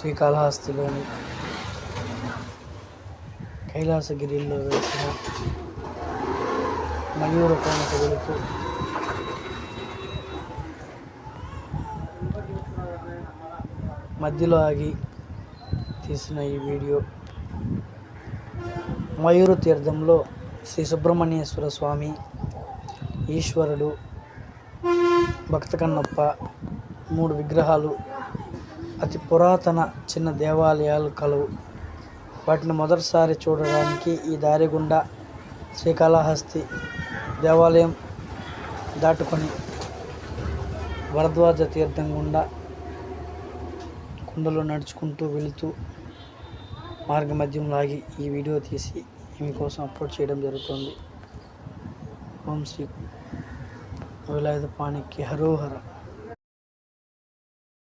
శ్రీకాళహస్తిలోని కైలాసగిరిలో వెలిసిన మయూర కోనకు వెళుతూ మధ్యలో ఆగి తీసిన ఈ వీడియో. మయూర తీర్థంలో శ్రీ సుబ్రహ్మణ్యేశ్వర స్వామి, ఈశ్వరుడు, భక్త కన్నప్ప 3 విగ్రహాలు, అతి పురాతన చిన్న దేవాలయాలు కలవు. వాటిని మొదటిసారి చూడడానికి ఈ దారి గుండా శ్రీకాళహస్తి దేవాలయం దాటుకొని భరద్వాజ తీర్థం గుండా కొండలో నడుచుకుంటూ వెళుతూ మార్గమధ్యంలో ఆగి ఈ వీడియో తీసి మీకోసం అప్లోడ్ చేయడం జరుగుతుంది. ఓం శ్రీ వేలాయుధ పాణికి హరోహర.